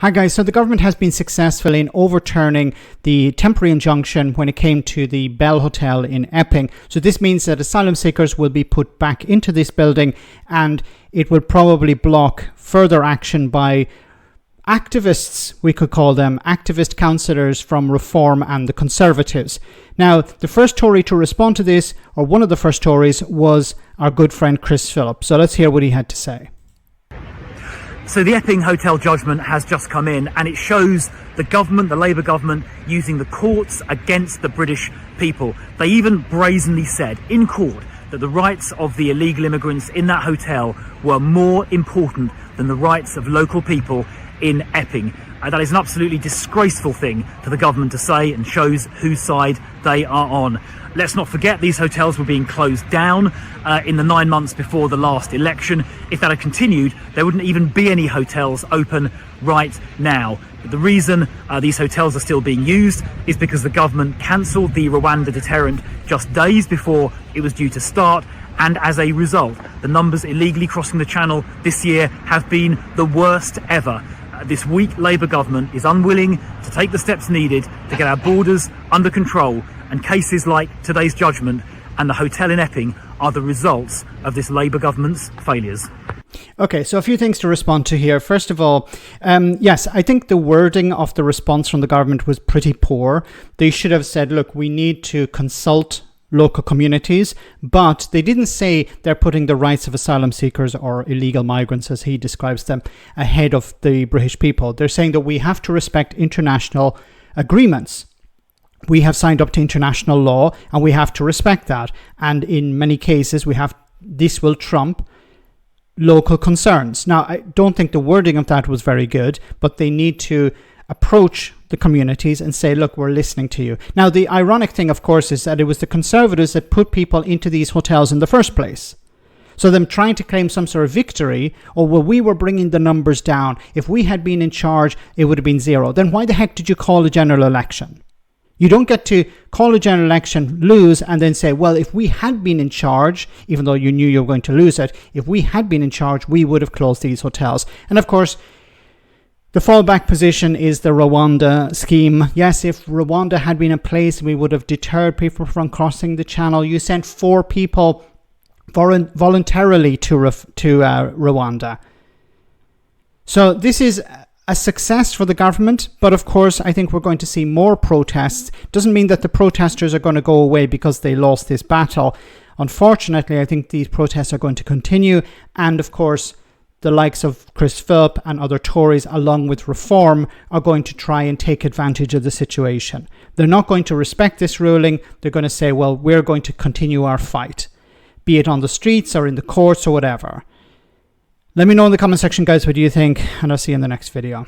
Hi guys, so the government has been successful in overturning the temporary injunction when it came to the Bell Hotel in Epping. So this means that asylum seekers will be put back into this building, and it will probably block further action by activists, we could call them, activist councillors from Reform and the Conservatives. Now, the first Tory to respond to this, or one of the first Tories, was our good friend Chris Philp. So let's hear what he had to say. So the Epping Hotel judgment has just come in, and it shows the government, the Labour government, using the courts against the British people. They even brazenly said in court that the rights of the illegal immigrants in that hotel were more important than the rights of local people in Epping. That is an absolutely disgraceful thing for the government to say, and shows whose side they are on. Let's not forget, these hotels were being closed down in the 9 months before the last election. If that had continued, there wouldn't even be any hotels open right now. But the reason these hotels are still being used is because the government cancelled the Rwanda deterrent just days before it was due to start. And as a result, the numbers illegally crossing the channel this year have been the worst ever. This weak Labour government is unwilling to take the steps needed to get our borders under control, and cases like today's judgment and the hotel in Epping are the results of this Labour government's failures. Okay, so a few things to respond to here. First of all, yes, I think the wording of the response from the government was pretty poor. They should have said, look, we need to consult local communities, but they didn't say they're putting the rights of asylum seekers or illegal migrants, as he describes them, ahead of the British people. They're saying that we have to respect international agreements. We have signed up to international law, and we have to respect that. And in many cases, this will trump local concerns. Now, I don't think the wording of that was very good, but they need to approach the communities and say, look, we're listening to you. Now, the ironic thing, of course, is that it was the Conservatives that put people into these hotels in the first place. So them trying to claim some sort of victory, or well, we were bringing the numbers down. If we had been in charge, it would have been zero. Then why the heck did you call a general election? You don't get to call a general election, lose, and then say, well, if we had been in charge, even though you knew you were going to lose it, if we had been in charge, we would have closed these hotels. And of course, the fallback position is the Rwanda scheme. Yes, if Rwanda had been in place, we would have deterred people from crossing the channel. You sent 4 people voluntarily to Rwanda. So this is a success for the government, but of course I think we're going to see more protests. Doesn't mean that the protesters are going to go away because they lost this battle. Unfortunately, I think these protests are going to continue, and of course the likes of Chris Philp and other Tories, along with Reform, are going to try and take advantage of the situation. They're not going to respect this ruling. They're going to say, well, we're going to continue our fight, be it on the streets or in the courts or whatever. Let me know in the comment section, guys, what you think, and I'll see you in the next video.